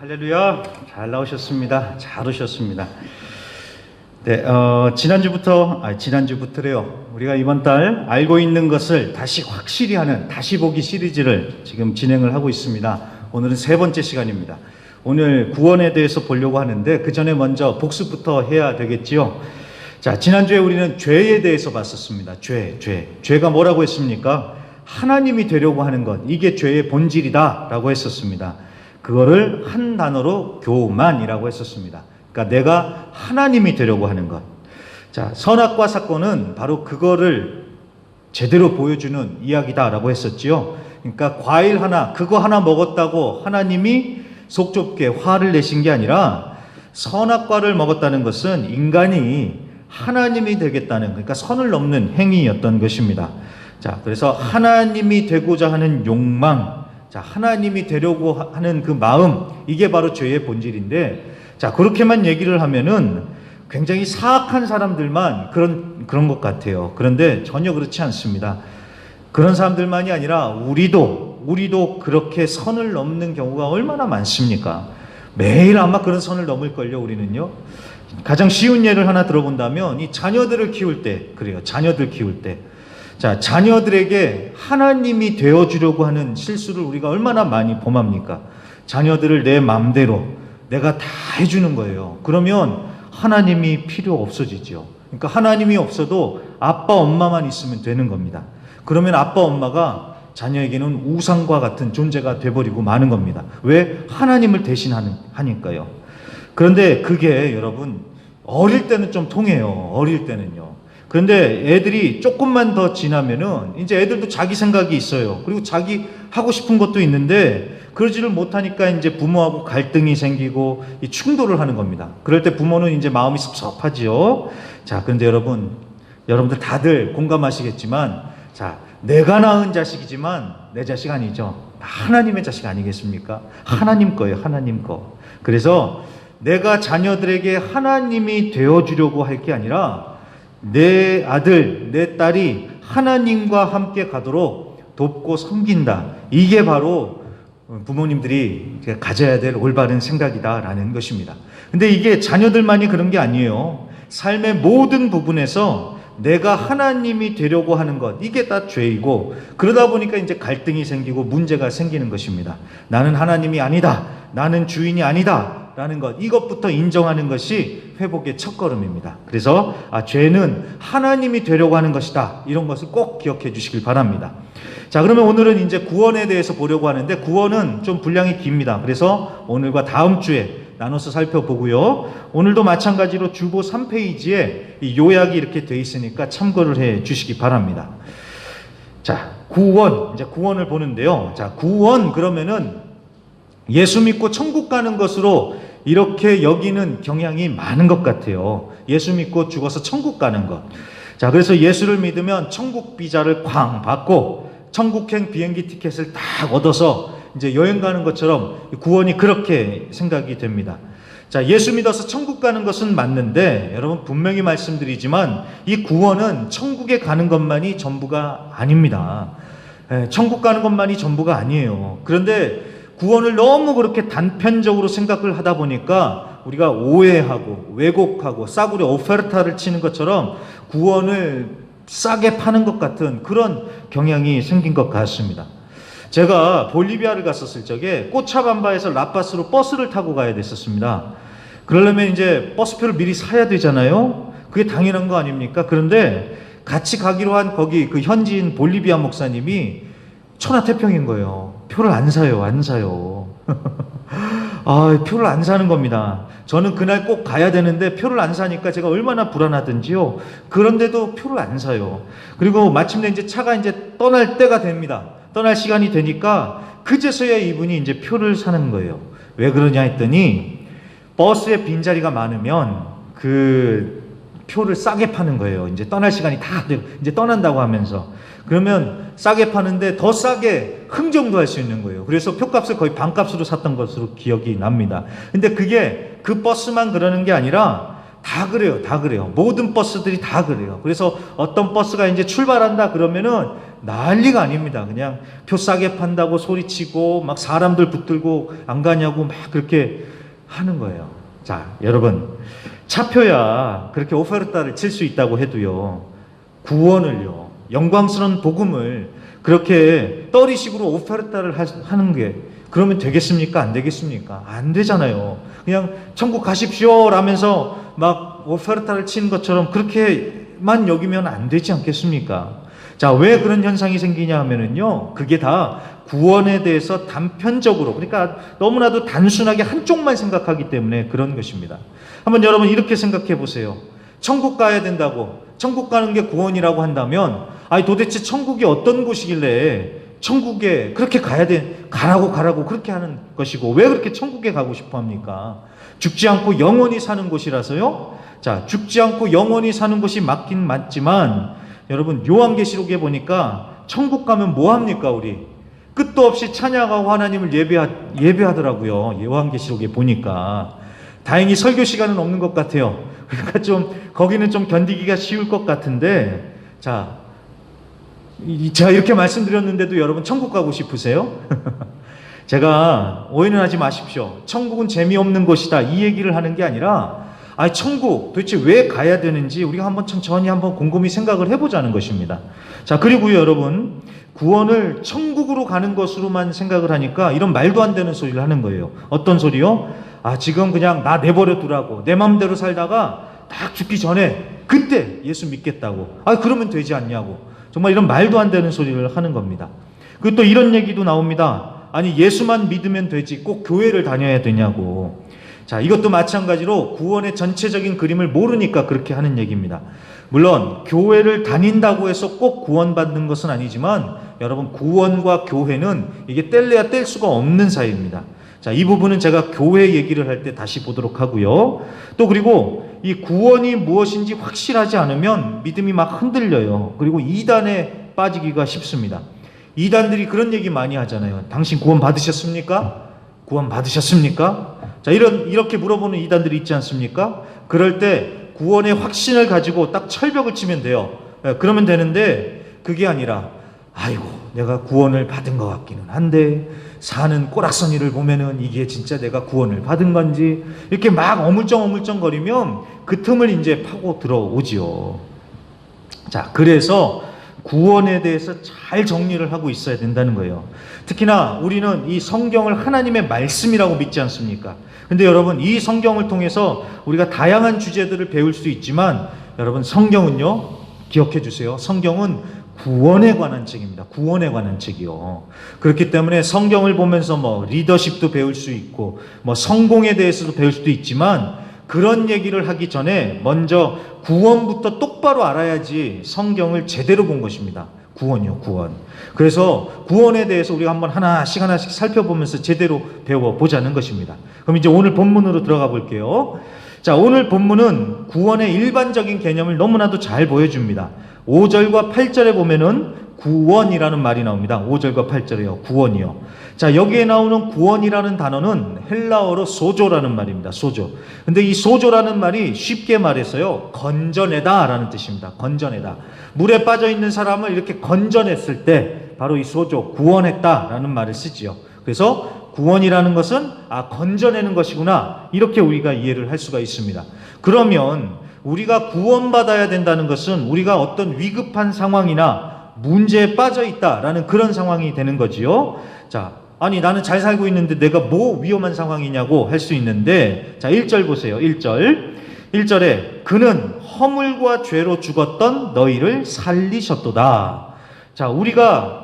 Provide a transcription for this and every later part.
할렐루야. 잘 나오셨습니다. 잘 오셨습니다. 네, 지난주부터래요. 우리가 이번 달 알고 있는 것을 다시 확실히 하는 다시 보기 시리즈를 지금 진행을 하고 있습니다. 오늘은 세 번째 시간입니다. 오늘 구원에 대해서 보려고 하는데 그 전에 먼저 복습부터 해야 되겠지요. 자, 지난주에 우리는 죄에 대해서 봤었습니다. 죄가 뭐라고 했습니까? 하나님이 되려고 하는 것, 이게 죄의 본질이다 라고 했었습니다. 그거를 한 단어로 교만이라고 했었습니다. 그러니까 내가 하나님이 되려고 하는 것. 자, 선악과 사건은 바로 그거를 제대로 보여주는 이야기다라고 했었지요. 그러니까 과일 하나, 그거 하나 먹었다고 하나님이 속 좁게 화를 내신 게 아니라 선악과를 먹었다는 것은 인간이 하나님이 되겠다는, 그러니까 선을 넘는 행위였던 것입니다. 자, 그래서 하나님이 되고자 하는 욕망, 자, 하나님이 되려고 하는 그 마음, 이게 바로 죄의 본질인데, 자, 그렇게만 얘기를 하면은 굉장히 사악한 사람들만 그런 것 같아요. 그런데 전혀 그렇지 않습니다. 그런 사람들만이 아니라 우리도 그렇게 선을 넘는 경우가 얼마나 많습니까? 매일 아마 그런 선을 넘을걸요, 우리는요. 가장 쉬운 예를 하나 들어본다면, 이 자녀들을 키울 때, 그래요. 자녀들 키울 때. 자, 자녀들에게 하나님이 되어주려고 하는 실수를 우리가 얼마나 많이 범합니까? 자녀들을 내 맘대로 내가 다 해주는 거예요. 그러면 하나님이 필요 없어지죠. 그러니까 하나님이 없어도 아빠, 엄마만 있으면 되는 겁니다. 그러면 아빠, 엄마가 자녀에게는 우상과 같은 존재가 돼버리고 마는 겁니다. 왜? 하나님을 대신하니까요. 그런데 그게 여러분, 어릴 때는 좀 통해요. 어릴 때는요. 그런데 애들이 조금만 더 지나면은 이제 애들도 자기 생각이 있어요. 그리고 자기 하고 싶은 것도 있는데 그러지를 못하니까 이제 부모하고 갈등이 생기고 이 충돌을 하는 겁니다. 그럴 때 부모는 이제 마음이 섭섭하지요. 자, 그런데 여러분들 다들 공감하시겠지만, 자, 내가 낳은 자식이지만 내 자식 아니죠. 하나님의 자식 아니겠습니까? 하나님 거예요, 하나님 거. 그래서 내가 자녀들에게 하나님이 되어주려고 할 게 아니라 내 아들, 내 딸이 하나님과 함께 가도록 돕고 섬긴다. 이게 바로 부모님들이 가져야 될 올바른 생각이다라는 것입니다. 근데 이게 자녀들만이 그런 게 아니에요. 삶의 모든 부분에서 내가 하나님이 되려고 하는 것, 이게 다 죄이고, 그러다 보니까 이제 갈등이 생기고 문제가 생기는 것입니다. 나는 하나님이 아니다. 나는 주인이 아니다. 라는 것, 이것부터 인정하는 것이 회복의 첫걸음입니다. 그래서 죄는 하나님이 되려고 하는 것이다, 이런 것을 꼭 기억해 주시길 바랍니다. 자, 그러면 오늘은 이제 구원에 대해서 보려고 하는데, 구원은 좀 분량이 깁니다. 그래서 오늘과 다음 주에 나눠서 살펴보고요. 오늘도 마찬가지로 주보 3페이지에 이 요약이 이렇게 돼 있으니까 참고를 해 주시기 바랍니다. 자, 이제 구원을 보는데요. 자, 구원 그러면은 예수 믿고 천국 가는 것으로 이렇게 여기는 경향이 많은 것 같아요. 예수 믿고 죽어서 천국 가는 것. 자, 그래서 예수를 믿으면 천국 비자를 쾅 받고 천국행 비행기 티켓을 딱 얻어서 이제 여행 가는 것처럼 구원이 그렇게 생각이 됩니다. 자, 예수 믿어서 천국 가는 것은 맞는데, 여러분 분명히 말씀드리지만 이 구원은 천국에 가는 것만이 전부가 아닙니다. 천국 가는 것만이 전부가 아니에요. 그런데 구원을 너무 그렇게 단편적으로 생각을 하다 보니까 우리가 오해하고 왜곡하고 싸구려 오페르타를 치는 것처럼 구원을 싸게 파는 것 같은 그런 경향이 생긴 것 같습니다. 제가 볼리비아를 갔었을 적에 꼬차밤바에서 라파스로 버스를 타고 가야 됐었습니다. 그러려면 이제 버스표를 미리 사야 되잖아요. 그게 당연한 거 아닙니까? 그런데 같이 가기로 한 거기 그 현지인 볼리비아 목사님이 천하태평인 거예요. 표를 안 사요. 표를 안 사는 겁니다. 저는 그날 꼭 가야 되는데 표를 안 사니까 제가 얼마나 불안하든지요. 그런데도 표를 안 사요. 그리고 마침내 이제 차가 이제 떠날 때가 됩니다. 떠날 시간이 되니까 그제서야 이분이 이제 표를 사는 거예요. 왜 그러냐 했더니 버스에 빈자리가 많으면 그 표를 싸게 파는 거예요. 이제 떠날 시간이 다 되고 이제 떠난다고 하면서. 그러면 싸게 파는데 더 싸게 흥정도 할 수 있는 거예요. 그래서 표값을 거의 반값으로 샀던 것으로 기억이 납니다. 근데 그게 그 버스만 그러는 게 아니라 다 그래요. 다 그래요. 모든 버스들이 다 그래요. 그래서 어떤 버스가 이제 출발한다 그러면은 난리가 아닙니다. 그냥 표 싸게 판다고 소리치고 막 사람들 붙들고 안 가냐고 막 그렇게 하는 거예요. 자, 여러분. 차표야 그렇게 오페르타를 칠 수 있다고 해도요. 구원을요. 영광스러운 복음을 그렇게 떨이식으로 오페르타를 하는 게 그러면 되겠습니까? 안 되겠습니까? 안 되잖아요. 그냥 천국 가십시오 라면서 막 오페르타를 치는 것처럼 그렇게만 여기면 안 되지 않겠습니까? 자, 왜 그런 현상이 생기냐 하면은요, 그게 다 구원에 대해서 단편적으로, 그러니까 너무나도 단순하게 한쪽만 생각하기 때문에 그런 것입니다. 한번 여러분 이렇게 생각해 보세요. 천국 가야 된다고, 천국 가는 게 구원이라고 한다면, 아니 도대체 천국이 어떤 곳이길래 천국에 그렇게 가라고 그렇게 하는 것이고, 왜 그렇게 천국에 가고 싶어 합니까? 죽지 않고 영원히 사는 곳이라서요? 자, 죽지 않고 영원히 사는 곳이 맞긴 맞지만, 여러분, 요한계시록에 보니까 천국 가면 뭐 합니까, 우리? 끝도 없이 찬양하고 하나님을 예배하더라고요. 요한계시록에 보니까. 다행히 설교 시간은 없는 것 같아요. 그러니까 거기는 좀 견디기가 쉬울 것 같은데, 자, 제가 이렇게 말씀드렸는데도 여러분 천국 가고 싶으세요? 제가 오해는 하지 마십시오. 천국은 재미없는 곳이다. 이 얘기를 하는 게 아니라, 천국 도대체 왜 가야 되는지 우리가 한번 천천히 한번 곰곰이 생각을 해보자는 것입니다. 자, 그리고요, 여러분, 구원을 천국으로 가는 것으로만 생각을 하니까 이런 말도 안 되는 소리를 하는 거예요. 어떤 소리요? 지금 그냥 나 내버려 두라고 내 마음대로 살다가 딱 죽기 전에 그때 예수 믿겠다고. 그러면 되지 않냐고. 정말 이런 말도 안 되는 소리를 하는 겁니다. 그리고 또 이런 얘기도 나옵니다. 아니, 예수만 믿으면 되지 꼭 교회를 다녀야 되냐고. 자, 이것도 마찬가지로 구원의 전체적인 그림을 모르니까 그렇게 하는 얘기입니다. 물론 교회를 다닌다고 해서 꼭 구원받는 것은 아니지만 여러분, 구원과 교회는 이게 뗄래야 뗄 수가 없는 사이입니다. 자, 이 부분은 제가 교회 얘기를 할 때 다시 보도록 하고요. 또 그리고 이 구원이 무엇인지 확실하지 않으면 믿음이 막 흔들려요. 그리고 이단에 빠지기가 쉽습니다. 이단들이 그런 얘기 많이 하잖아요. 당신 구원 받으셨습니까? 구원 받으셨습니까? 자, 이렇게 물어보는 이단들이 있지 않습니까? 그럴 때 구원의 확신을 가지고 딱 철벽을 치면 돼요. 그러면 되는데 그게 아니라, 아이고, 내가 구원을 받은 것 같기는 한데 사는 꼬락서니를 보면은 이게 진짜 내가 구원을 받은 건지 이렇게 막 어물쩡거리면 그 틈을 이제 파고 들어오지요. 자, 그래서 구원에 대해서 잘 정리를 하고 있어야 된다는 거예요. 특히나 우리는 이 성경을 하나님의 말씀이라고 믿지 않습니까? 근데 여러분, 이 성경을 통해서 우리가 다양한 주제들을 배울 수 있지만 여러분, 성경은요, 기억해 주세요. 성경은 구원에 관한 책입니다. 구원에 관한 책이요. 그렇기 때문에 성경을 보면서 리더십도 배울 수 있고 성공에 대해서도 배울 수도 있지만 그런 얘기를 하기 전에 먼저 구원부터 똑바로 알아야지 성경을 제대로 본 것입니다. 구원이요, 구원. 그래서 구원에 대해서 우리가 한번 하나씩 살펴보면서 제대로 배워보자는 것입니다. 그럼 이제 오늘 본문으로 들어가 볼게요. 자, 오늘 본문은 구원의 일반적인 개념을 너무나도 잘 보여줍니다. 5절과 8절에 보면은 구원이라는 말이 나옵니다. 5절과 8절에요. 구원이요. 자, 여기에 나오는 구원이라는 단어는 헬라어로 소조라는 말입니다. 소조. 근데 이 소조라는 말이 쉽게 말해서요, 건져내다 라는 뜻입니다. 건져내다. 물에 빠져 있는 사람을 이렇게 건져냈을 때 바로 이 소조, 구원했다 라는 말을 쓰지요. 그래서 구원이라는 것은 건져내는 것이구나, 이렇게 우리가 이해를 할 수가 있습니다. 그러면 우리가 구원받아야 된다는 것은 우리가 어떤 위급한 상황이나 문제에 빠져 있다라는 그런 상황이 되는 거지요. 자, 아니 나는 잘 살고 있는데 내가 뭐 위험한 상황이냐고 할 수 있는데, 자, 1절 보세요. 1절에 그는 허물과 죄로 죽었던 너희를 살리셨도다. 자, 우리가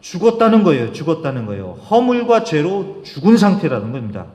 죽었다는 거예요. 허물과 죄로 죽은 상태라는 겁니다.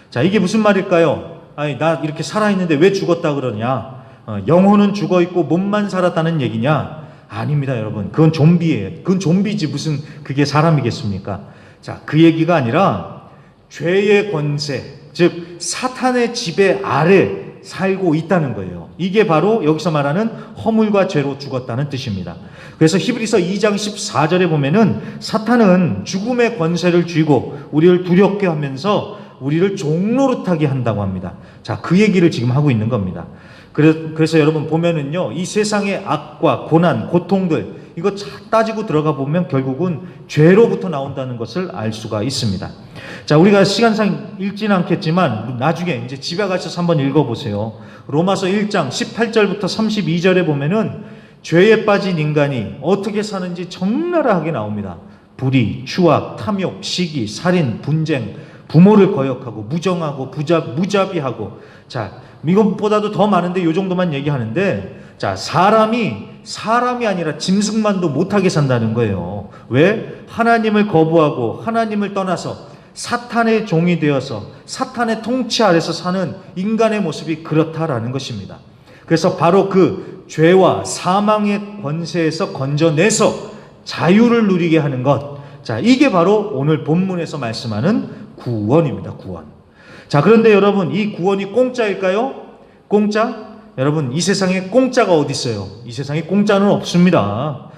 자, 이게 무슨 말일까요? 아니, 나 이렇게 살아있는데 왜 죽었다 그러냐? 영혼은 죽어있고 몸만 살았다는 얘기냐? 아닙니다, 여러분. 그건 좀비예요. 그건 좀비지 무슨 그게 사람이겠습니까? 자, 그 얘기가 아니라 죄의 권세, 즉 사탄의 지배 아래 살고 있다는 거예요. 이게 바로 여기서 말하는 허물과 죄로 죽었다는 뜻입니다. 그래서 히브리서 2장 14절에 보면은 사탄은 죽음의 권세를 쥐고 우리를 두렵게 하면서 우리를 종노릇하게 한다고 합니다. 자, 그 얘기를 지금 하고 있는 겁니다. 그래서 여러분 보면은요, 이 세상의 악과 고난, 고통들, 이거 따지고 들어가 보면 결국은 죄로부터 나온다는 것을 알 수가 있습니다. 자, 우리가 시간상 읽지는 않겠지만 나중에 이제 집에 가셔서 한번 읽어보세요. 로마서 1장 18절부터 32절에 보면은 죄에 빠진 인간이 어떻게 사는지 적나라하게 나옵니다. 불의, 추악, 탐욕, 시기, 살인, 분쟁, 부모를 거역하고 무정하고 무자비하고, 자, 이것보다도 더 많은데 이 정도만 얘기하는데, 자, 사람이 아니라 짐승만도 못하게 산다는 거예요. 왜? 하나님을 거부하고 하나님을 떠나서 사탄의 종이 되어서 사탄의 통치 아래서 사는 인간의 모습이 그렇다라는 것입니다. 그래서 바로 그 죄와 사망의 권세에서 건져내서 자유를 누리게 하는 것, 자, 이게 바로 오늘 본문에서 말씀하는 구원입니다. 구원. 자, 그런데 여러분, 이 구원이 공짜일까요? 공짜? 여러분, 이 세상에 공짜가 어디 있어요? 이 세상에 공짜는 없습니다.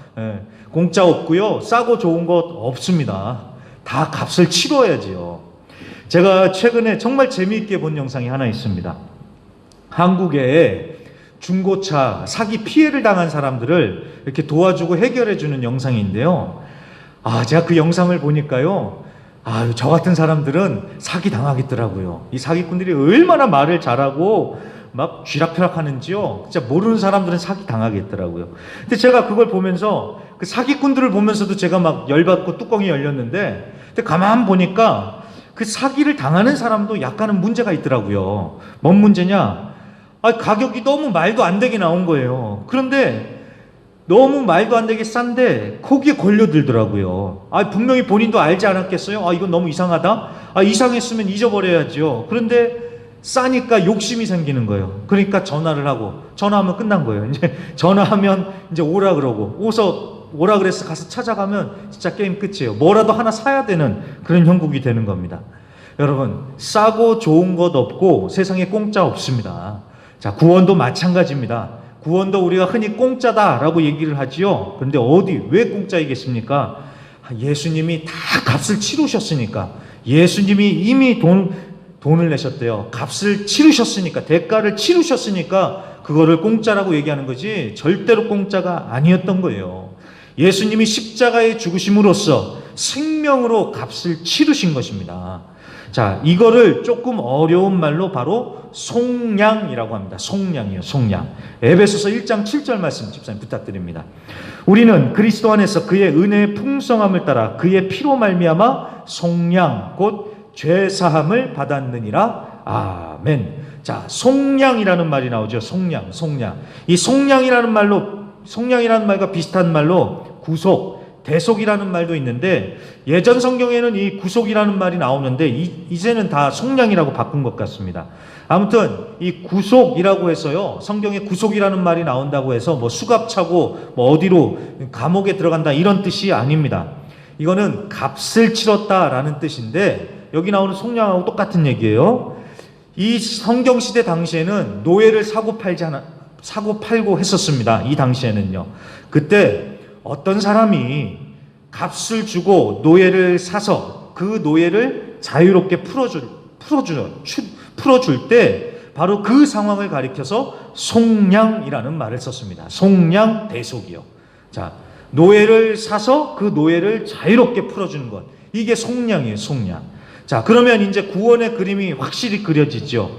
공짜 없고요, 싸고 좋은 것 없습니다. 다 값을 치러야지요. 제가 최근에 정말 재미있게 본 영상이 하나 있습니다. 한국에 중고차 사기 피해를 당한 사람들을 이렇게 도와주고 해결해주는 영상인데요. 제가 그 영상을 보니까요, 저 같은 사람들은 사기 당하겠더라고요. 이 사기꾼들이 얼마나 말을 잘하고 막 쥐락펴락 하는지요. 진짜 모르는 사람들은 사기 당하겠더라고요. 근데 제가 그걸 보면서, 그 사기꾼들을 보면서도 제가 막 열받고 뚜껑이 열렸는데, 근데 가만 보니까 그 사기를 당하는 사람도 약간은 문제가 있더라고요. 뭔 문제냐? 가격이 너무 말도 안 되게 나온 거예요. 그런데 너무 말도 안 되게 싼데 거기에 걸려들더라고요. 분명히 본인도 알지 않았겠어요? 이건 너무 이상하다? 이상했으면 잊어버려야죠. 그런데 싸니까 욕심이 생기는 거예요. 그러니까 전화를 하고, 전화하면 끝난 거예요. 이제 전화하면 이제 오라 그러고, 오라 그래서 가서 찾아가면 진짜 게임 끝이에요. 뭐라도 하나 사야 되는 그런 형국이 되는 겁니다. 여러분, 싸고 좋은 것 없고 세상에 공짜 없습니다. 자, 구원도 마찬가지입니다. 구원도 우리가 흔히 공짜다라고 얘기를 하지요. 그런데 왜 공짜이겠습니까? 예수님이 다 값을 치르셨으니까. 예수님이 이미 돈을 내셨대요. 값을 치르셨으니까, 대가를 치르셨으니까 그거를 공짜라고 얘기하는 거지, 절대로 공짜가 아니었던 거예요. 예수님이 십자가에 죽으심으로써 생명으로 값을 치르신 것입니다. 자, 이거를 조금 어려운 말로 바로 속량이라고 합니다. 속량이요, 속량. 에베소서 1장 7절 말씀 집사님 부탁드립니다. 우리는 그리스도 안에서 그의 은혜의 풍성함을 따라 그의 피로 말미암아 속량, 곧 죄사함을 받았느니라. 아멘. 자, 속량이라는 말이 나오죠. 속량. 이 속량이라는 말과 비슷한 말로 구속, 대속이라는 말도 있는데, 예전 성경에는 이 구속이라는 말이 나오는데 이제는 다 속량이라고 바꾼 것 같습니다. 아무튼 이 구속이라고 해서요, 성경에 구속이라는 말이 나온다고 해서 뭐 수갑 차고 뭐 어디로 감옥에 들어간다 이런 뜻이 아닙니다. 이거는 값을 치렀다라는 뜻인데, 여기 나오는 속량하고 똑같은 얘기예요. 이 성경시대 당시에는 노예를 사고 팔고 했었습니다. 이 당시에는요. 그때 어떤 사람이 값을 주고 노예를 사서 그 노예를 자유롭게 풀어줄 때 바로 그 상황을 가리켜서 속량이라는 말을 썼습니다. 속량, 대속이요. 자, 노예를 사서 그 노예를 자유롭게 풀어주는 것. 이게 속량이에요, 속량. 자, 그러면 이제 구원의 그림이 확실히 그려지죠.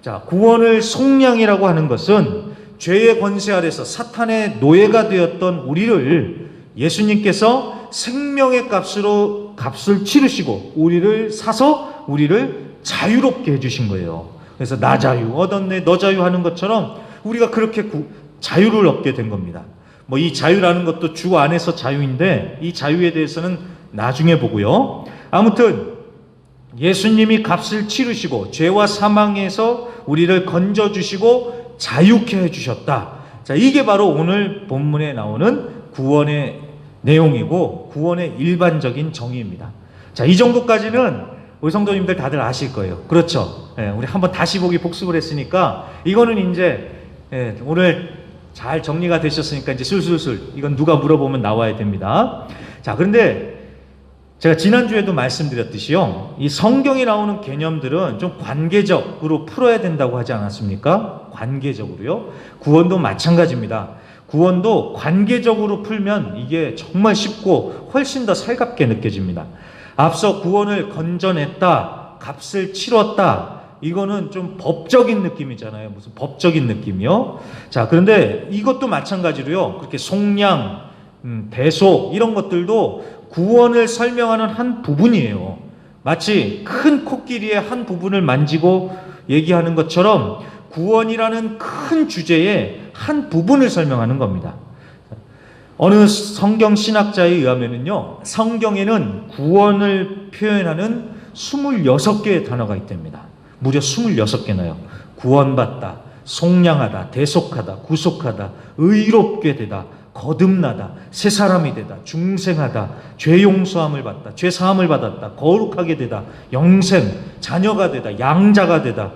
자, 구원을 속량이라고 하는 것은 죄의 권세 아래서 사탄의 노예가 되었던 우리를 예수님께서 생명의 값을 치르시고 우리를 사서 우리를 자유롭게 해주신 거예요. 그래서 나 자유 얻었네, 너 자유 하는 것처럼 우리가 그렇게 자유를 얻게 된 겁니다. 뭐 이 자유라는 것도 주 안에서 자유인데 이 자유에 대해서는 나중에 보고요. 아무튼 예수님이 값을 치르시고 죄와 사망에서 우리를 건져주시고 자유케 해주셨다. 자, 이게 바로 오늘 본문에 나오는 구원의 내용이고 구원의 일반적인 정의입니다. 자, 이 정도까지는 우리 성도님들 다들 아실 거예요. 그렇죠? 우리 한번 다시 보기 복습을 했으니까 이거는 이제 오늘 잘 정리가 되셨으니까 이제 술술술 이건 누가 물어보면 나와야 됩니다. 자, 그런데 제가 지난주에도 말씀드렸듯이요, 이 성경에 나오는 개념들은 좀 관계적으로 풀어야 된다고 하지 않았습니까? 관계적으로요. 구원도 마찬가지입니다. 구원도 관계적으로 풀면 이게 정말 쉽고 훨씬 더 살갑게 느껴집니다. 앞서 구원을 건져냈다, 값을 치렀다, 이거는 좀 법적인 느낌이잖아요. 무슨 법적인 느낌이요? 자, 그런데 이것도 마찬가지로요, 그렇게 속량, 대속, 이런 것들도 구원을 설명하는 한 부분이에요. 마치 큰 코끼리의 한 부분을 만지고 얘기하는 것처럼 구원이라는 큰 주제의 한 부분을 설명하는 겁니다. 어느 성경 신학자에 의하면요, 성경에는 구원을 표현하는 26개의 단어가 있답니다. 무려 26개나요. 구원받다, 속량하다, 대속하다, 구속하다, 의롭게 되다, 거듭나다, 새 사람이 되다, 중생하다, 죄 용서함을 받다, 죄 사함을 받았다, 거룩하게 되다, 영생, 자녀가 되다, 양자가 되다.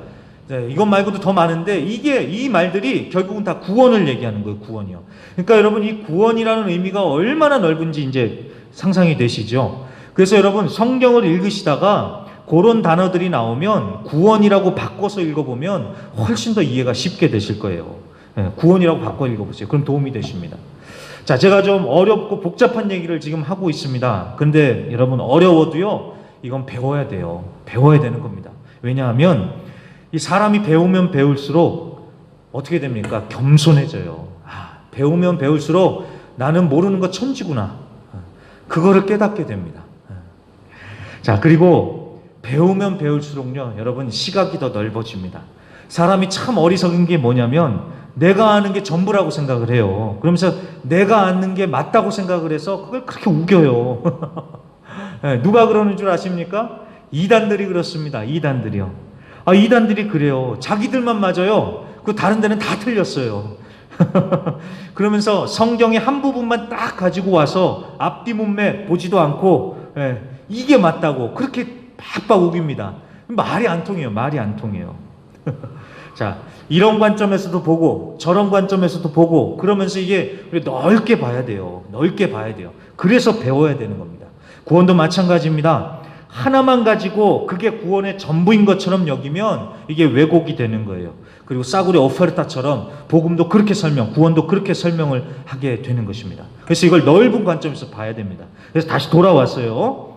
네, 이것 말고도 더 많은데 이 말들이 결국은 다 구원을 얘기하는 거예요. 구원이요. 그러니까 여러분, 이 구원이라는 의미가 얼마나 넓은지 이제 상상이 되시죠? 그래서 여러분, 성경을 읽으시다가 그런 단어들이 나오면 구원이라고 바꿔서 읽어보면 훨씬 더 이해가 쉽게 되실 거예요. 네, 구원이라고 바꿔 읽어보세요. 그럼 도움이 되십니다. 자, 제가 좀 어렵고 복잡한 얘기를 지금 하고 있습니다. 그런데 여러분, 어려워도요, 이건 배워야 돼요. 배워야 되는 겁니다. 왜냐하면 이 사람이 배우면 배울수록 어떻게 됩니까? 겸손해져요. 배우면 배울수록 나는 모르는 거 천지구나, 그거를 깨닫게 됩니다. 자, 그리고 배우면 배울수록요, 여러분, 시각이 더 넓어집니다. 사람이 참 어리석은 게 뭐냐면 내가 아는 게 전부라고 생각을 해요. 그러면서 내가 아는 게 맞다고 생각을 해서 그걸 그렇게 우겨요. 누가 그러는 줄 아십니까? 이단들이 그렇습니다. 이단들이요. 이단들이 그래요. 자기들만 맞아요. 그 다른 데는 다 틀렸어요. 그러면서 성경의 한 부분만 딱 가지고 와서 앞뒤 문맥 보지도 않고, 이게 맞다고 그렇게 팍팍 우깁니다. 말이 안 통해요. 말이 안 통해요. 자, 이런 관점에서도 보고 저런 관점에서도 보고 그러면서 이게 넓게 봐야 돼요. 넓게 봐야 돼요. 그래서 배워야 되는 겁니다. 구원도 마찬가지입니다. 하나만 가지고 그게 구원의 전부인 것처럼 여기면 이게 왜곡이 되는 거예요. 그리고 싸구려 오페르타처럼 복음도 그렇게 설명, 구원도 그렇게 설명을 하게 되는 것입니다. 그래서 이걸 넓은 관점에서 봐야 됩니다. 그래서 다시 돌아왔어요.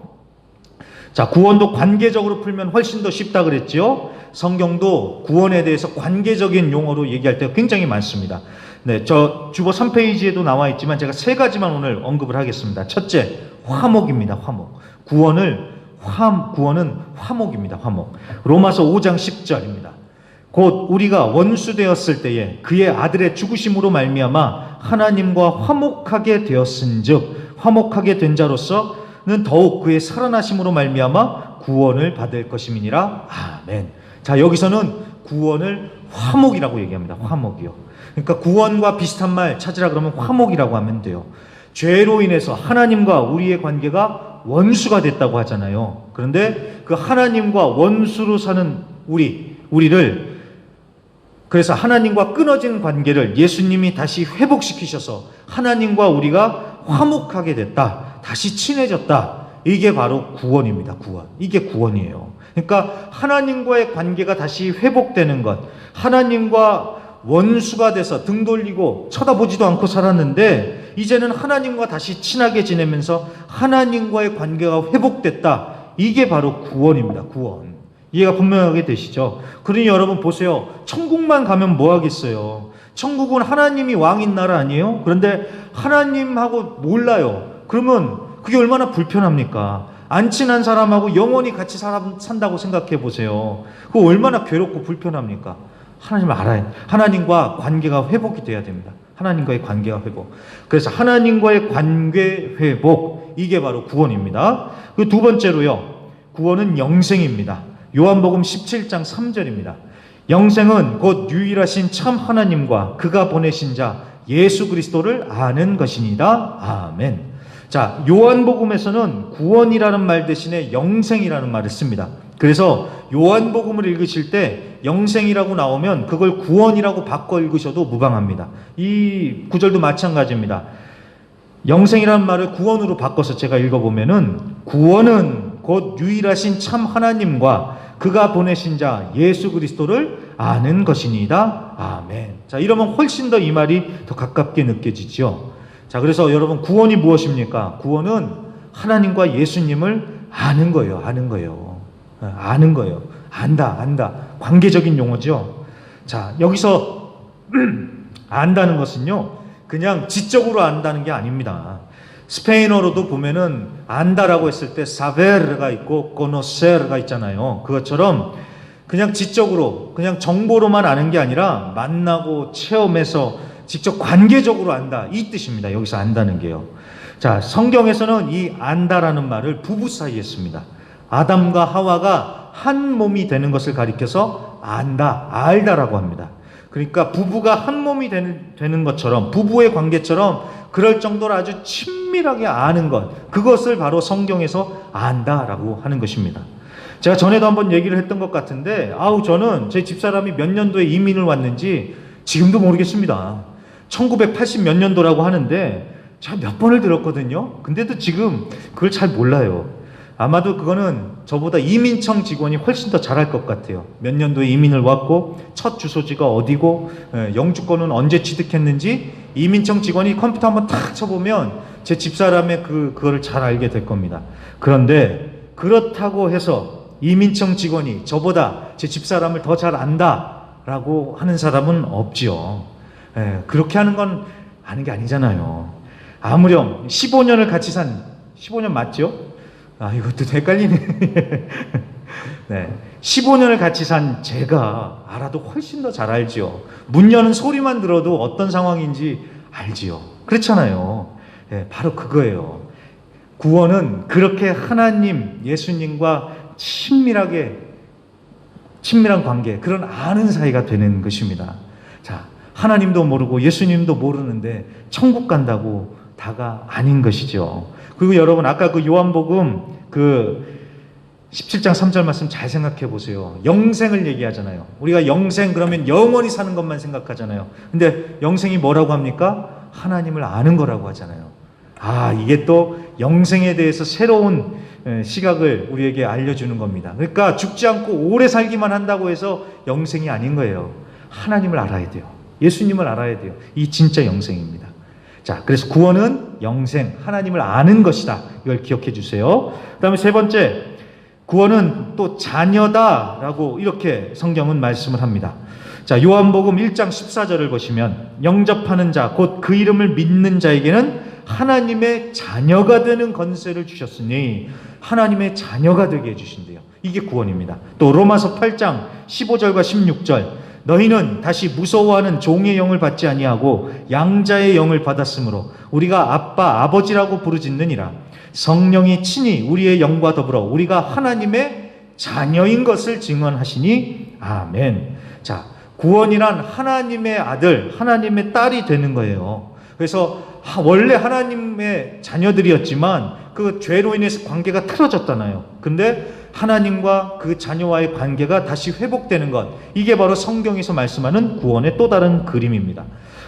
자, 구원도 관계적으로 풀면 훨씬 더 쉽다 그랬죠. 성경도 구원에 대해서 관계적인 용어로 얘기할 때가 굉장히 많습니다. 네, 저 주보 3페이지에도 나와 있지만 제가 세 가지만 오늘 언급을 하겠습니다. 첫째, 화목입니다. 화목. 구원은 화목입니다. 화목. 로마서 5장 10절입니다. 곧 우리가 원수 되었을 때에 그의 아들의 죽으심으로 말미암아 하나님과 화목하게 되었은즉 화목하게 된 자로서는 더욱 그의 살아나심으로 말미암아 구원을 받을 것임이니라. 아멘. 자, 여기서는 구원을 화목이라고 얘기합니다. 화목이요. 그러니까 구원과 비슷한 말 찾으라 그러면 화목이라고 하면 돼요. 죄로 인해서 하나님과 우리의 관계가 원수가 됐다고 하잖아요. 그런데 그 하나님과 원수로 사는 우리를, 그래서 하나님과 끊어진 관계를 예수님이 다시 회복시키셔서 하나님과 우리가 화목하게 됐다, 다시 친해졌다. 이게 바로 구원입니다. 구원. 이게 구원이에요. 그러니까 하나님과의 관계가 다시 회복되는 것, 하나님과 원수가 돼서 등 돌리고 쳐다보지도 않고 살았는데 이제는 하나님과 다시 친하게 지내면서 하나님과의 관계가 회복됐다. 이게 바로 구원입니다. 구원. 이해가 분명하게 되시죠? 그러니 여러분 보세요. 천국만 가면 뭐 하겠어요? 천국은 하나님이 왕인 나라 아니에요? 그런데 하나님하고 몰라요. 그러면 그게 얼마나 불편합니까? 안 친한 사람하고 영원히 같이 산다고 생각해 보세요. 그거 얼마나 괴롭고 불편합니까? 하나님을 알아야, 하나님과 관계가 회복이 돼야 됩니다. 하나님과의 관계가 회복. 그래서 하나님과의 관계 회복, 이게 바로 구원입니다. 그 두 번째로요, 구원은 영생입니다. 요한복음 17장 3절입니다. 영생은 곧 유일하신 참 하나님과 그가 보내신 자 예수 그리스도를 아는 것이니라. 아멘. 자, 요한복음에서는 구원이라는 말 대신에 영생이라는 말을 씁니다. 그래서 요한복음을 읽으실 때 영생이라고 나오면 그걸 구원이라고 바꿔 읽으셔도 무방합니다. 이 구절도 마찬가지입니다. 영생이라는 말을 구원으로 바꿔서 제가 읽어보면은 구원은 곧 유일하신 참 하나님과 그가 보내신 자 예수 그리스도를 아는 것이니이다. 아멘. 자, 이러면 훨씬 더 이 말이 더 가깝게 느껴지죠. 자, 그래서 여러분 구원이 무엇입니까? 구원은 하나님과 예수님을 아는 거예요. 아는 거예요. 아는 거예요. 안다. 관계적인 용어죠. 자, 여기서 안다는 것은요, 그냥 지적으로 안다는 게 아닙니다. 스페인어로도 보면은 안다라고 했을 때 saber가 있고 conocer가 있잖아요. 그것처럼 그냥 지적으로, 그냥 정보로만 아는 게 아니라 만나고 체험해서 직접 관계적으로 안다, 이 뜻입니다. 여기서 안다는 게요. 자, 성경에서는 이 안다라는 말을 부부 사이에 씁니다. 아담과 하와가 한 몸이 되는 것을 가리켜서 안다, 알다라고 합니다. 그러니까 부부가 한 몸이 되는 것처럼, 부부의 관계처럼 그럴 정도로 아주 친밀하게 아는 것, 그것을 바로 성경에서 안다라고 하는 것입니다. 제가 전에도 한번 얘기를 했던 것 같은데, 저는 제 집사람이 몇 년도에 이민을 왔는지 지금도 모르겠습니다. 1980 몇 년도라고 하는데 제가 몇 번을 들었거든요. 근데도 지금 그걸 잘 몰라요. 아마도 그거는 저보다 이민청 직원이 훨씬 더 잘할 것 같아요. 몇 년도에 이민을 왔고 첫 주소지가 어디고 영주권은 언제 취득했는지 이민청 직원이 컴퓨터 한번 탁 쳐보면 제 집사람의 그거를 잘 알게 될 겁니다. 그런데 그렇다고 해서 이민청 직원이 저보다 제 집사람을 더 잘 안다라고 하는 사람은 없지요. 그렇게 하는 건 아는 게 아니잖아요. 아무렴 15년을 같이 산, 15년 맞죠? 이것도 헷갈리네. 네. 15년을 같이 산 제가 알아도 훨씬 더 잘 알지요. 문 여는 소리만 들어도 어떤 상황인지 알지요. 그렇잖아요. 바로 그거예요. 구원은 그렇게 하나님, 예수님과 친밀한 관계, 그런 아는 사이가 되는 것입니다. 자, 하나님도 모르고 예수님도 모르는데 천국 간다고 다가 아닌 것이죠. 그리고 여러분, 아까 그 요한복음 17장 3절 말씀 잘 생각해 보세요. 영생을 얘기하잖아요. 우리가 영생 그러면 영원히 사는 것만 생각하잖아요. 근데 영생이 뭐라고 합니까? 하나님을 아는 거라고 하잖아요. 이게 또 영생에 대해서 새로운 시각을 우리에게 알려주는 겁니다. 그러니까 죽지 않고 오래 살기만 한다고 해서 영생이 아닌 거예요. 하나님을 알아야 돼요. 예수님을 알아야 돼요. 이 진짜 영생입니다. 자, 그래서 구원은 영생, 하나님을 아는 것이다. 이걸 기억해 주세요. 그 다음에 세 번째, 구원은 또 자녀다라고 이렇게 성경은 말씀을 합니다. 자, 요한복음 1장 14절을 보시면 영접하는 자, 곧 그 이름을 믿는 자에게는 하나님의 자녀가 되는 권세를 주셨으니 하나님의 자녀가 되게 해주신대요. 이게 구원입니다. 또 로마서 8장 15절과 16절, 너희는 다시 무서워하는 종의 영을 받지 아니하고 양자의 영을 받았으므로 우리가 아빠 아버지라고 부르짖느니라. 성령이 친히 우리의 영과 더불어 우리가 하나님의 자녀인 것을 증언하시니 아멘. 자, 구원이란 하나님의 아들, 하나님의 딸이 되는 거예요. 그래서 원래 하나님의 자녀들이었지만 그 죄로 인해서 관계가 틀어졌잖아요. 근데 하나님과 그 자녀와의 관계가 다시 회복되는 것, 이게 바로 성경에서 말씀하는 구원의 또 다른 그림입니다.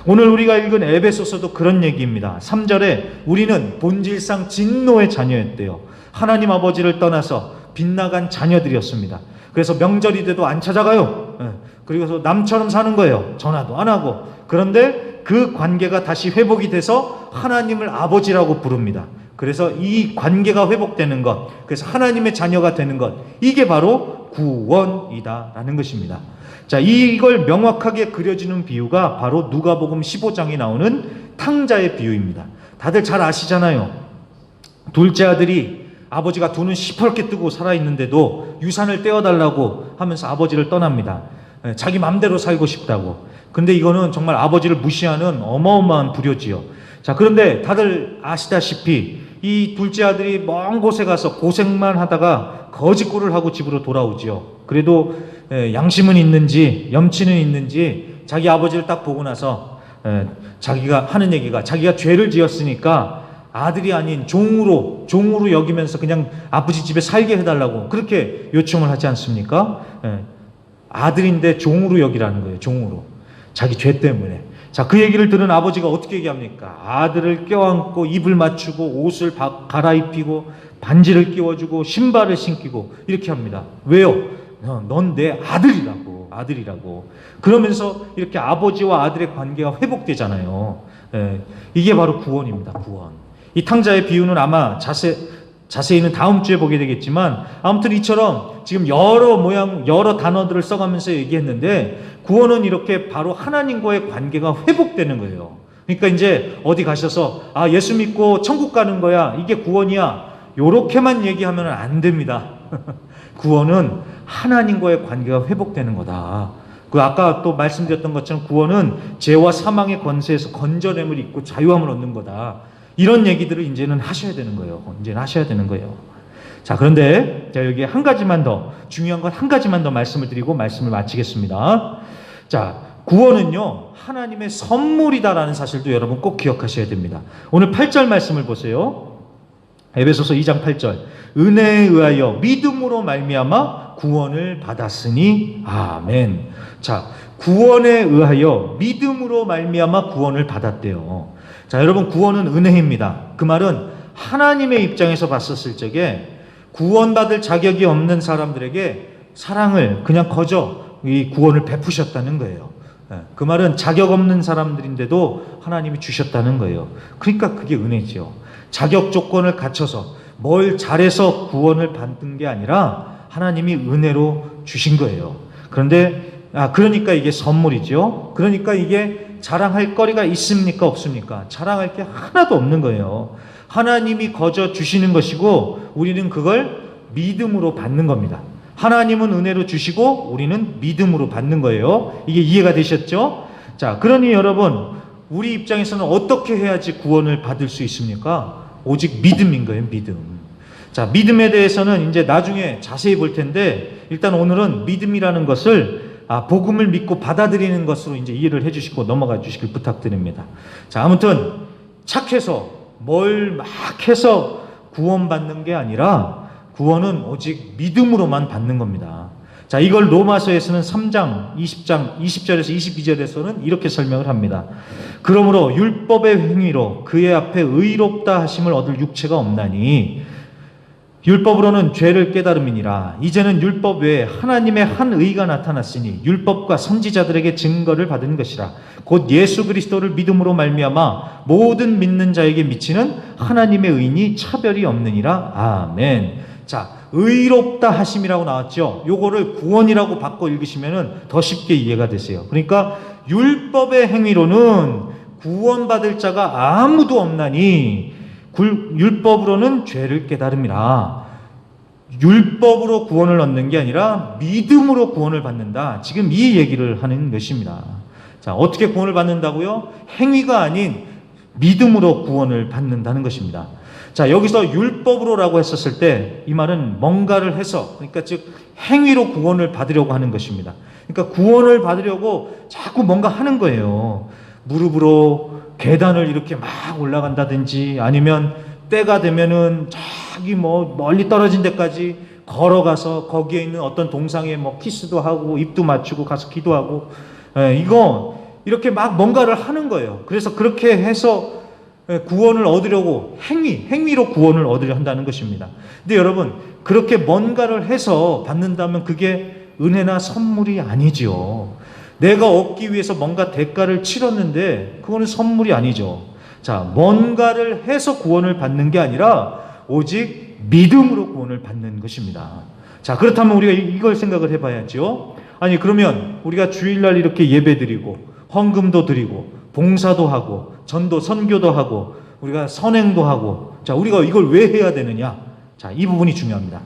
오늘 우리가 읽은 에베소서도 그런 얘기입니다. 3절에 우리는 본질상 진노의 자녀였대요. 하나님 아버지를 떠나서 빗나간 자녀들이었습니다. 그래서 명절이 돼도 안 찾아가요. 그리고 남처럼 사는 거예요. 전화도 안 하고. 그런데 그 관계가 다시 회복이 돼서 하나님을 아버지라고 부릅니다. 그래서 이 관계가 회복되는 것, 그래서 하나님의 자녀가 되는 것, 이게 바로 구원이다라는 것입니다. 자, 이걸 명확하게 그려주는 비유가 바로 누가복음 15장에 나오는 탕자의 비유입니다. 다들 잘 아시잖아요. 둘째 아들이 아버지가 두 눈 시퍼렇게 뜨고 살아있는데도 유산을 떼어달라고 하면서 아버지를 떠납니다. 자기 맘대로 살고 싶다고. 근데 이거는 정말 아버지를 무시하는 어마어마한 불효지요. 자, 그런데 다들 아시다시피 이 둘째 아들이 먼 곳에 가서 고생만 하다가 거짓골을 하고 집으로 돌아오지요. 그래도 양심은 있는지 염치는 있는지 자기 아버지를 딱 보고 나서 자기가 하는 얘기가, 자기가 죄를 지었으니까 아들이 아닌 종으로 여기면서 그냥 아버지 집에 살게 해달라고 그렇게 요청을 하지 않습니까? 아들인데 종으로 여기라는 거예요. 종으로. 자기 죄 때문에. 자, 그 얘기를 들은 아버지가 어떻게 얘기합니까? 아들을 껴안고 입을 맞추고 옷을 갈아입히고 반지를 끼워주고 신발을 신기고 이렇게 합니다. 왜요? 넌 내 아들이라고. 그러면서 이렇게 아버지와 아들의 관계가 회복되잖아요. 이게 바로 구원입니다. 구원. 이 탕자의 비유는 아마 자세히는 다음 주에 보게 되겠지만, 아무튼 이처럼 지금 여러 단어들을 써가면서 얘기했는데, 구원은 이렇게 바로 하나님과의 관계가 회복되는 거예요. 그러니까 이제 어디 가셔서 예수 믿고 천국 가는 거야, 이게 구원이야, 요렇게만 얘기하면 안 됩니다. 구원은 하나님과의 관계가 회복되는 거다. 아까 또 말씀드렸던 것처럼 구원은 죄와 사망의 권세에서 건져냄을 입고 자유함을 얻는 거다. 이런 얘기들을 이제는 하셔야 되는 거예요. 자, 그런데 여기 한 가지만 더, 중요한 건 한 가지만 더 말씀을 드리고 말씀을 마치겠습니다. 자, 구원은요, 하나님의 선물이다라는 사실도 여러분 꼭 기억하셔야 됩니다. 오늘 8절 말씀을 보세요. 에베소서 2장 8절. 은혜에 의하여 믿음으로 말미암아 구원을 받았으니 아멘. 자, 구원에 의하여 믿음으로 말미암아 구원을 받았대요. 자, 여러분, 구원은 은혜입니다. 그 말은 하나님의 입장에서 봤었을 적에 구원받을 자격이 없는 사람들에게 사랑을 그냥 이 구원을 베푸셨다는 거예요. 그 말은 자격 없는 사람들인데도 하나님이 주셨다는 거예요. 그러니까 그게 은혜지요. 자격 조건을 갖춰서 뭘 잘해서 구원을 받는 게 아니라 하나님이 은혜로 주신 거예요. 그러니까 이게 선물이죠. 그러니까 이게 자랑할 거리가 있습니까? 없습니까? 자랑할 게 하나도 없는 거예요. 하나님이 거저 주시는 것이고 우리는 그걸 믿음으로 받는 겁니다. 하나님은 은혜로 주시고 우리는 믿음으로 받는 거예요. 이게 이해가 되셨죠? 자, 그러니 여러분, 우리 입장에서는 어떻게 해야지 구원을 받을 수 있습니까? 오직 믿음인 거예요, 믿음. 자, 믿음에 대해서는 이제 나중에 자세히 볼 텐데, 일단 오늘은 믿음이라는 것을 복음을 믿고 받아들이는 것으로 이제 이해를 해주시고 넘어가 주시길 부탁드립니다. 자, 아무튼 착해서 뭘 막 해서 구원받는 게 아니라 구원은 오직 믿음으로만 받는 겁니다. 자, 이걸 로마서에서는 3장 20절에서 22절에서는 이렇게 설명을 합니다. 그러므로 율법의 행위로 그의 앞에 의롭다 하심을 얻을 육체가 없나니 율법으로는 죄를 깨달음이니라. 이제는 율법 외에 하나님의 한 의가 나타났으니 율법과 선지자들에게 증거를 받은 것이라. 곧 예수 그리스도를 믿음으로 말미암아 모든 믿는 자에게 미치는 하나님의 의니 차별이 없느니라. 아멘. 자, 의롭다 하심이라고 나왔죠. 요거를 구원이라고 바꿔 읽으시면 더 쉽게 이해가 되세요. 그러니까 율법의 행위로는 구원받을 자가 아무도 없나니 율법으로는 죄를 깨달음이라. 율법으로 구원을 얻는 게 아니라 믿음으로 구원을 받는다. 지금 이 얘기를 하는 것입니다. 자, 어떻게 구원을 받는다고요? 행위가 아닌 믿음으로 구원을 받는다는 것입니다. 자, 여기서 율법으로라고 했었을 때 이 말은 뭔가를 해서, 그러니까 즉 행위로 구원을 받으려고 하는 것입니다. 그러니까 구원을 받으려고 자꾸 뭔가 하는 거예요. 무릎으로 계단을 이렇게 막 올라간다든지, 아니면 때가 되면은 저기 멀리 떨어진 데까지 걸어가서 거기에 있는 어떤 동상에 키스도 하고 입도 맞추고 가서 기도하고, 이거 이렇게 막 뭔가를 하는 거예요. 그래서 그렇게 해서 구원을 얻으려고 행위로 구원을 얻으려 한다는 것입니다. 근데 여러분, 그렇게 뭔가를 해서 받는다면 그게 은혜나 선물이 아니지요. 내가 얻기 위해서 뭔가 대가를 치렀는데 그거는 선물이 아니죠. 자, 뭔가를 해서 구원을 받는 게 아니라 오직 믿음으로 구원을 받는 것입니다. 자, 그렇다면 우리가 이걸 생각을 해봐야죠. 아니, 그러면 우리가 주일날 이렇게 예배드리고 헌금도 드리고 봉사도 하고 전도 선교도 하고 우리가 선행도 하고, 자, 우리가 이걸 왜 해야 되느냐? 자, 이 부분이 중요합니다.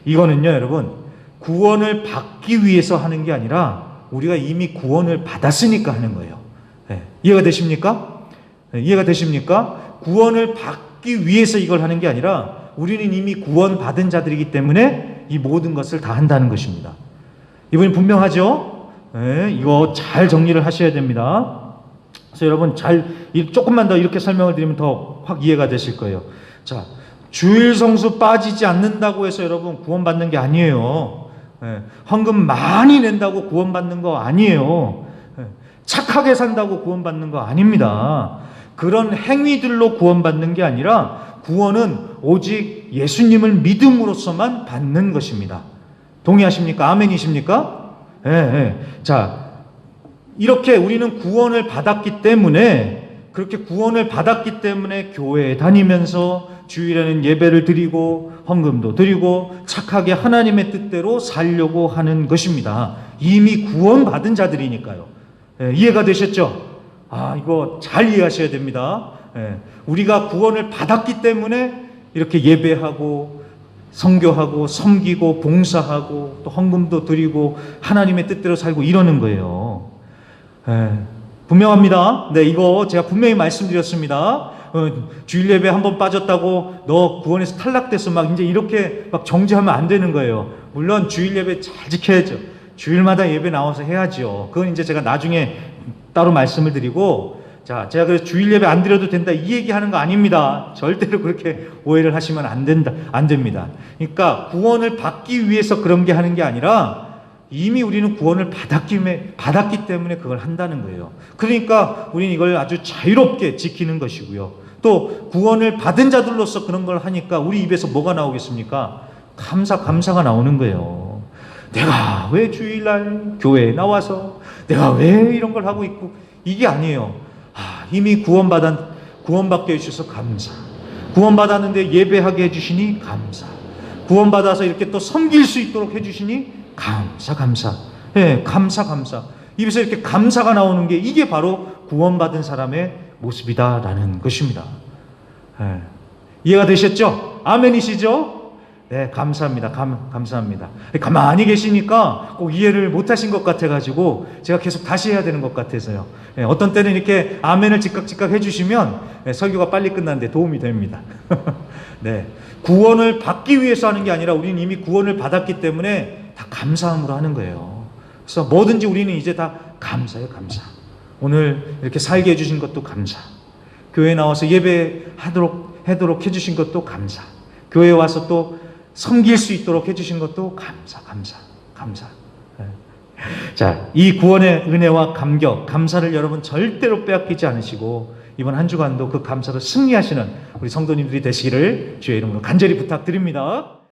이거는요, 여러분, 구원을 받기 위해서 하는 게 아니라 우리가 이미 구원을 받았으니까 하는 거예요. 이해가 되십니까? 이해가 되십니까? 구원을 받기 위해서 이걸 하는 게 아니라 우리는 이미 구원 받은 자들이기 때문에 이 모든 것을 다 한다는 것입니다. 이분이 분명하죠? 이거 잘 정리를 하셔야 됩니다. 그래서 여러분 조금만 더 이렇게 설명을 드리면 더 확 이해가 되실 거예요. 자, 주일 성수 빠지지 않는다고 해서 여러분 구원받는 게 아니에요. 헌금 많이 낸다고 구원받는 거 아니에요. 착하게 산다고 구원받는 거 아닙니다. 그런 행위들로 구원받는 게 아니라 구원은 오직 예수님을 믿음으로써만 받는 것입니다. 동의하십니까? 아멘이십니까? 예, 예. 자, 이렇게 우리는 구원을 받았기 때문에, 그렇게 구원을 받았기 때문에 교회에 다니면서 주일에는 예배를 드리고 헌금도 드리고 착하게 하나님의 뜻대로 살려고 하는 것입니다. 이미 구원받은 자들이니까요. 예, 이해가 되셨죠? 이거 잘 이해하셔야 됩니다. 예, 우리가 구원을 받았기 때문에 이렇게 예배하고 선교하고 섬기고 봉사하고 또 헌금도 드리고 하나님의 뜻대로 살고 이러는 거예요. 예, 분명합니다. 네, 이거 제가 분명히 말씀드렸습니다. 주일 예배 한번 빠졌다고 너 구원에서 탈락됐어 막 이제 이렇게 막 정죄하면 안 되는 거예요. 물론 주일 예배 잘 지켜야죠. 주일마다 예배 나와서 해야죠. 그건 이제 제가 나중에 따로 말씀을 드리고, 자, 제가 그래서 주일 예배 안 드려도 된다 이 얘기하는 거 아닙니다. 절대로 그렇게 오해를 하시면 안 됩니다. 그러니까 구원을 받기 위해서 그런 게 하는 게 아니라 이미 우리는 구원을 받았기 때문에 그걸 한다는 거예요. 그러니까 우리는 이걸 아주 자유롭게 지키는 것이고요. 또 구원을 받은 자들로서 그런 걸 하니까 우리 입에서 뭐가 나오겠습니까? 감사가 나오는 거예요. 내가 왜 주일날 교회에 나와서 내가 왜 이런 걸 하고 있고, 이게 아니에요. 이미 구원받게 해주셔서 감사. 구원받았는데 예배하게 해주시니 감사. 구원받아서 이렇게 또 섬길 수 있도록 해주시니 감사. 예, 감사. 입에서 이렇게 감사가 나오는 게 이게 바로 구원받은 사람의 모습이다라는 것입니다. 예, 이해가 되셨죠? 아멘이시죠? 네, 감사합니다. 감사합니다. 가만히 계시니까 꼭 이해를 못하신 것 같아가지고 제가 계속 다시 해야 되는 것 같아서요. 네, 어떤 때는 이렇게 아멘을 즉각 해주시면 설교가 빨리 끝나는데 도움이 됩니다. 네, 구원을 받기 위해서 하는 게 아니라 우리는 이미 구원을 받았기 때문에 다 감사함으로 하는 거예요. 그래서 뭐든지 우리는 이제 다 감사해요. 감사. 오늘 이렇게 살게 해주신 것도 감사. 교회에 나와서 예배하도록 해주신 것도 감사. 교회에 와서 또 섬길 수 있도록 해주신 것도 감사. 네. 자, 이 구원의 은혜와 감사를 여러분 절대로 빼앗기지 않으시고 이번 한 주간도 그 감사로 승리하시는 우리 성도님들이 되시기를 주의 이름으로 간절히 부탁드립니다.